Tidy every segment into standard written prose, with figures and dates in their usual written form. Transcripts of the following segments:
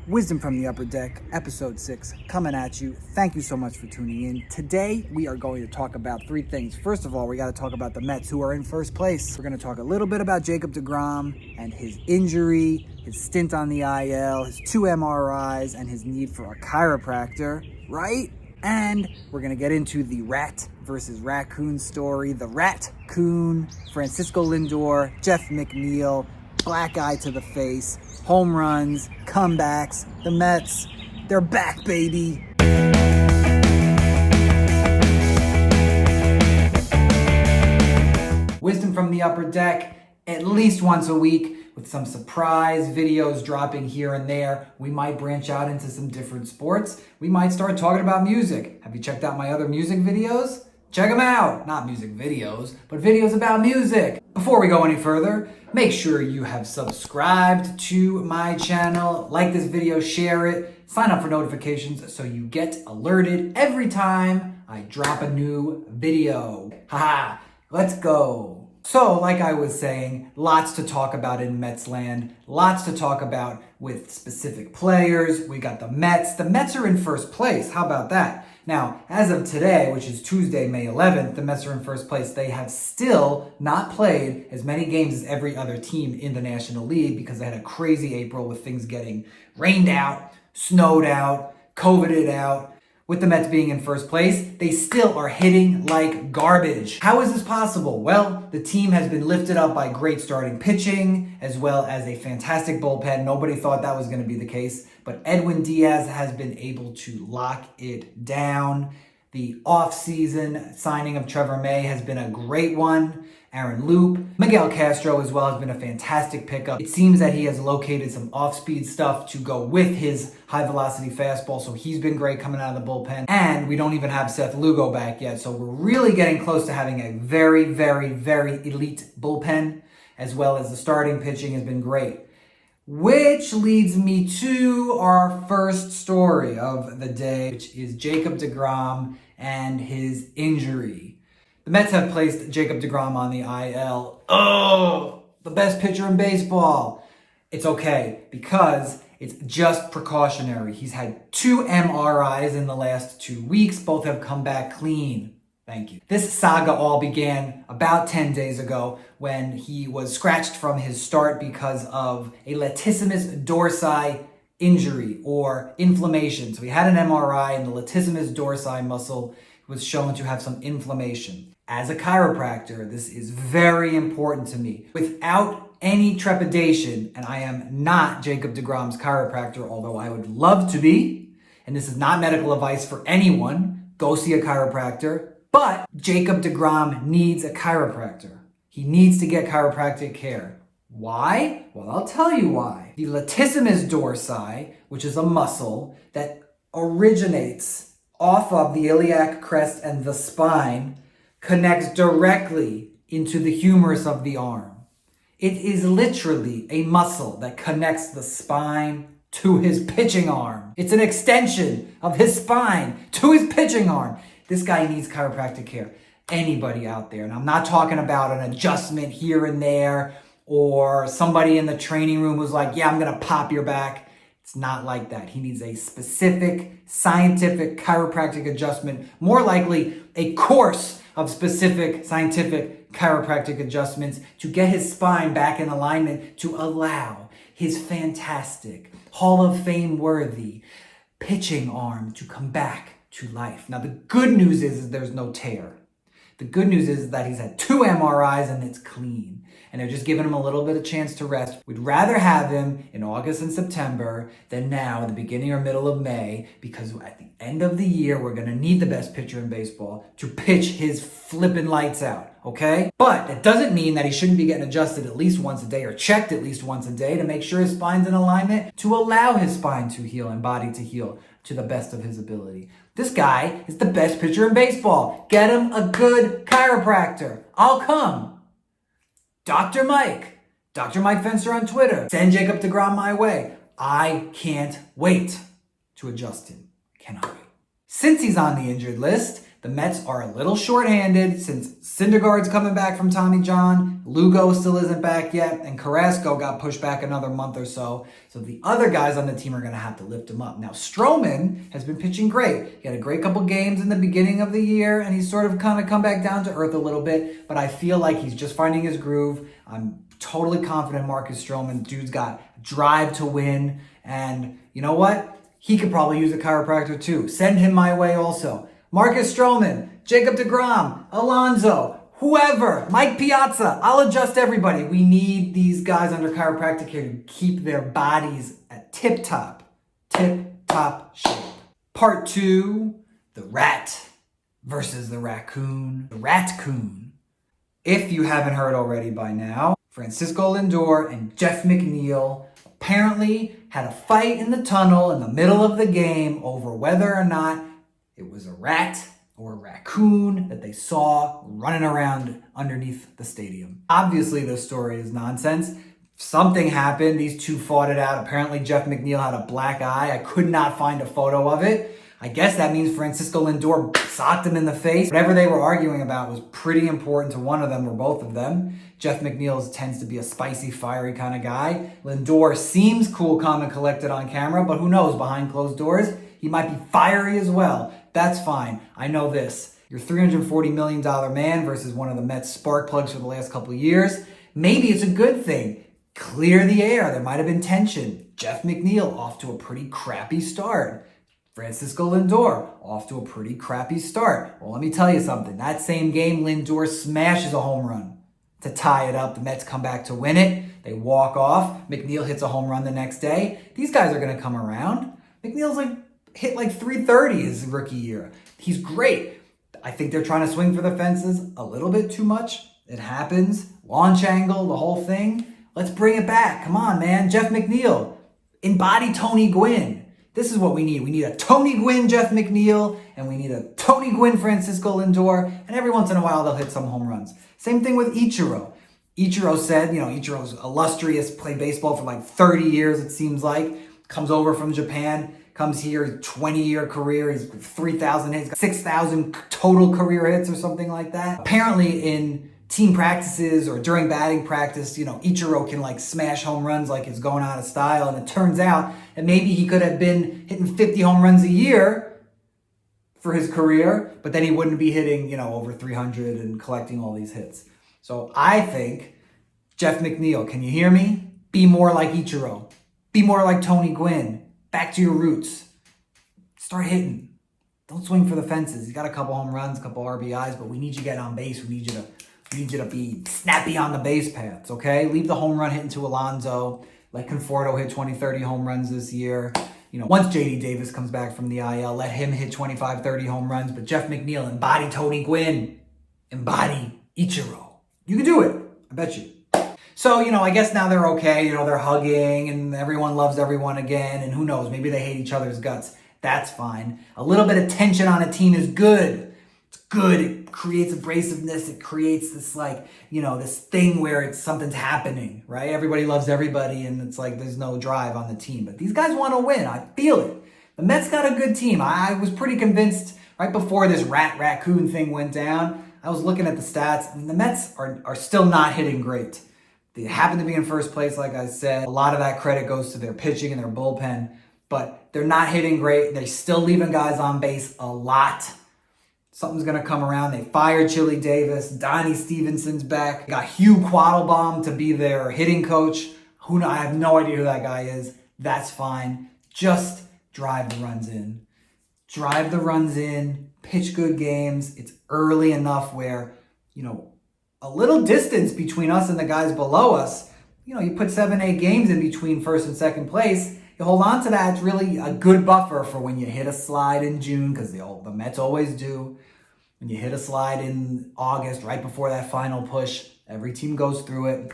Wisdom from the Upper Deck, Episode 6, coming at you. Thank you so much for tuning in. Today, we are going to talk about three things. First of all, we got to talk about the Mets, who are in first place. We're going to talk a little bit about Jacob Degrom and his injury, his stint on the IL, his 2 MRIs, and his need for a chiropractor, right? And we're going to get into the Rat versus Racoon story, the Ratcoon, Francisco Lindor, Jeff McNeil, black eye to the face, home runs, comebacks, the Mets, they're back, baby. Wisdom from the Upper Deck, at least once a week, with some surprise videos dropping here and there. We might branch out into some different sports. We might start talking about music. Have you checked out my other music videos? Check them out. Not music videos, but videos about music. Before we go any further, make sure you have subscribed to my channel, like this video, share it, sign up for notifications so you get alerted every time I drop a new video. Haha, let's go. So, like I was saying, lots to talk about in Mets land, lots to talk about with specific players. We got the Mets. The Mets are in first place. How about that? Now, as of today, which is Tuesday, May 11th, the Mets are in first place. They have still not played as many games as every other team in the National League because they had a crazy April with things getting rained out, snowed out, COVIDed out. With the Mets being in first place, they still are hitting like garbage. How is this possible? Well, the team has been lifted up by great starting pitching, as well as a fantastic bullpen. Nobody thought that was going to be the case, but Edwin Diaz has been able to lock it down. The offseason signing of Trevor May has been a great one. Aaron Loop, Miguel Castro as well has been a fantastic pickup. It seems that he has located some off-speed stuff to go with his high-velocity fastball, so he's been great coming out of the bullpen. And we don't even have Seth Lugo back yet, so we're really getting close to having a very, very, very elite bullpen, as well as the starting pitching has been great. Which leads me to our first story of the day, which is Jacob Degrom and his injury. The Mets have placed Jacob Degrom on the IL. Oh, the best pitcher in baseball. It's okay because it's just precautionary. He's had 2 MRIs in the last 2 weeks. Both have come back clean. Thank you. This saga all began about 10 days ago when he was scratched from his start because of a latissimus dorsi injury or inflammation. So he had an MRI and the latissimus dorsi muscle was shown to have some inflammation. As a chiropractor, this is very important to me. Without any trepidation, and I am not Jacob Degrom's chiropractor, although I would love to be, and this is not medical advice for anyone, go see a chiropractor, but Jacob Degrom needs a chiropractor. He needs to get chiropractic care. Why? Well, I'll tell you why. The latissimus dorsi, which is a muscle that originates off of the iliac crest and the spine, connects directly into the humerus of the arm. It is literally a muscle that connects the spine to his pitching arm. It's an extension of his spine to his pitching arm. This guy needs chiropractic care. Anybody out there, and I'm not talking about an adjustment here and there or somebody in the training room who's like, yeah, I'm gonna pop your back. It's not like that. He needs a specific scientific chiropractic adjustment, more likely a course of specific scientific chiropractic adjustments to get his spine back in alignment to allow his fantastic, Hall of Fame worthy pitching arm to come back to life. Now, the good news is there's no tear. The good news is that he's had 2 MRIs and it's clean. And they're just giving him a little bit of chance to rest. We'd rather have him in August and September than now in the beginning or middle of May, because at the end of the year, we're going to need the best pitcher in baseball to pitch his flippin' lights out, okay? But it doesn't mean that he shouldn't be getting adjusted at least once a day or checked at least once a day to make sure his spine's in alignment, to allow his spine to heal and body to heal to the best of his ability. This guy is the best pitcher in baseball. Get him a good chiropractor. I'll come. Dr. Mike Fencer on Twitter. Send Jacob Degrom my way. I can't wait to adjust him. Cannot wait. Since he's on the injured list, The Mets are a little shorthanded since Syndergaard's coming back from Tommy John, Lugo still isn't back yet, and Carrasco got pushed back another month or so. So the other guys on the team are going to have to lift him up. Now, Stroman has been pitching great. He had a great couple games in the beginning of the year, and he's sort of kind of come back down to earth a little bit, but I feel like he's just finding his groove. I'm totally confident Marcus Stroman. Dude's got drive to win, and you know what? He could probably use a chiropractor too. Send him my way also. Marcus Stroman, Jacob Degrom, Alonso, whoever, Mike Piazza, I'll adjust everybody. We need these guys under chiropractic care to keep their bodies at tip-top shape. Part 2, the rat versus the raccoon. The Ratcoon. If you haven't heard already by now, Francisco Lindor and Jeff McNeil apparently had a fight in the tunnel in the middle of the game over whether or not it was a rat or a raccoon that they saw running around underneath the stadium. Obviously, this story is nonsense. Something happened. These two fought it out. Apparently, Jeff McNeil had a black eye. I could not find a photo of it. I guess that means Francisco Lindor socked him in the face. Whatever they were arguing about was pretty important to one of them or both of them. Jeff McNeil tends to be a spicy, fiery kind of guy. Lindor seems cool, calm, and collected on camera, but who knows, behind closed doors, he might be fiery as well. That's fine. I know this. You're $340 million man versus one of the Mets spark plugs for the last couple of years. Maybe it's a good thing. Clear the air. There might have been tension. Jeff McNeil off to a pretty crappy start. Francisco Lindor off to a pretty crappy start. Well, let me tell you something. That same game, Lindor smashes a home run to tie it up. The Mets come back to win it. They walk off. McNeil hits a home run the next day. These guys are going to come around. McNeil's hit 330 his rookie year. He's great. I think they're trying to swing for the fences a little bit too much. It happens. Launch angle, the whole thing. Let's bring it back. Come on, man. Jeff McNeil. Embody Tony Gwynn. This is what we need. We need a Tony Gwynn Jeff McNeil, and we need a Tony Gwynn Francisco Lindor, and every once in a while they'll hit some home runs. Same thing with Ichiro. Ichiro said, Ichiro's illustrious, played baseball for 30 years, it seems like. Comes over from Japan, comes here, 20-year career. He's 3,000 hits, 6,000 total career hits or something like that. Apparently in team practices or during batting practice, Ichiro can smash home runs like it's going out of style. And it turns out that maybe he could have been hitting 50 home runs a year for his career, but then he wouldn't be hitting, over 300 and collecting all these hits. So I think, Jeff McNeil, can you hear me? Be more like Ichiro. Be more like Tony Gwynn. Back to your roots. Start hitting. Don't swing for the fences. You got a couple home runs, a couple RBIs, but we need you getting on base. We need you to be snappy on the base paths, okay? Leave the home run hitting to Alonso. Let Conforto hit 20, 30 home runs this year. Once J.D. Davis comes back from the IL, let him hit 25, 30 home runs. But Jeff McNeil, embody Tony Gwynn. Embody Ichiro. You can do it. I bet you. So, I guess now they're okay. They're hugging and everyone loves everyone again. And who knows, maybe they hate each other's guts. That's fine. A little bit of tension on a team is good. It's good. It creates abrasiveness. It creates this this thing where something's happening, right? Everybody loves everybody and it's there's no drive on the team. But these guys want to win. I feel it. The Mets got a good team. I was pretty convinced right before this Raccoon thing went down. I was looking at the stats and the Mets are still not hitting great. They happen to be in first place, like I said. A lot of that credit goes to their pitching and their bullpen, but they're not hitting great. They're still leaving guys on base a lot. Something's going to come around. They fired Chili Davis. Donnie Stevenson's back. Got Hugh Quattlebaum to be their hitting coach. I have no idea who that guy is. That's fine. Just drive the runs in. Drive the runs in. Pitch good games. It's early enough where, a little distance between us and the guys below us. You put 7-8 games in between first and second place. You hold on to that. It's really a good buffer for when you hit a slide in June, because the Mets always do. When you hit a slide in August, right before that final push, every team goes through it.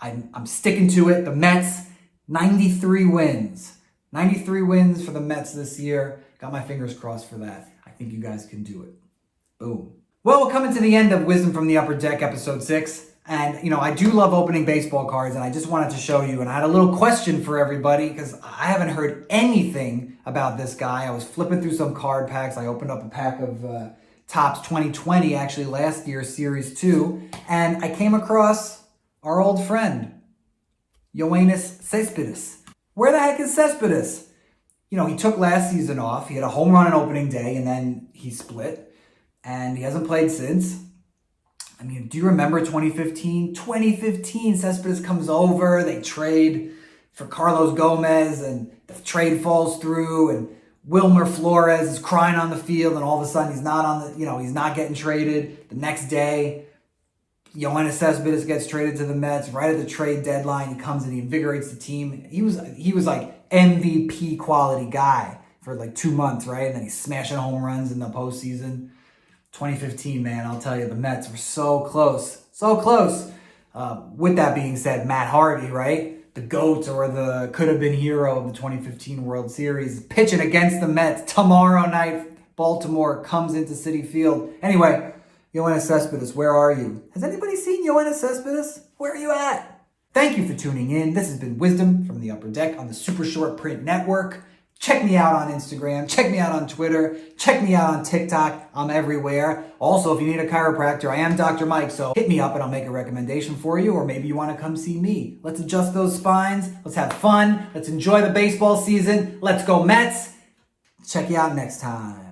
I'm sticking to it. The Mets, 93 wins. 93 wins for the Mets this year. Got my fingers crossed for that. I think you guys can do it. Boom. Well, we're coming to the end of Wisdom from the Upper Deck, episode 6. And, I do love opening baseball cards, and I just wanted to show you. And I had a little question for everybody, because I haven't heard anything about this guy. I was flipping through some card packs. I opened up a pack of Topps 2020, actually last year, Series 2. And I came across our old friend, Yoenis Cespedes. Where the heck is Cespedes? You know, he took last season off. He had a home run on opening day, and then he split. And he hasn't played since. I mean, do you remember 2015? 2015, Cespedes comes over. They trade for Carlos Gomez, and the trade falls through, and Wilmer Flores is crying on the field, and all of a sudden he's not getting traded. The next day, Yoenis Cespedes gets traded to the Mets. Right at the trade deadline, he comes and he invigorates the team. He was like MVP quality guy for like 2 months, right? And then he's smashing home runs in the postseason. 2015, man, I'll tell you, the Mets were so close. So close. With that being said, Matt Harvey, right? The GOAT, or the could-have-been hero of the 2015 World Series, pitching against the Mets tomorrow night. Baltimore comes into Citi Field. Anyway, Yoenis Cespedes, where are you? Has anybody seen Yoenis Cespedes? Where are you at? Thank you for tuning in. This has been Wisdom from the Upper Deck on the Super Short Print Network. Check me out on Instagram. Check me out on Twitter. Check me out on TikTok. I'm everywhere. Also, if you need a chiropractor, I am Dr. Mike, so hit me up and I'll make a recommendation for you, or maybe you want to come see me. Let's adjust those spines. Let's have fun. Let's enjoy the baseball season. Let's go Mets. Check you out next time.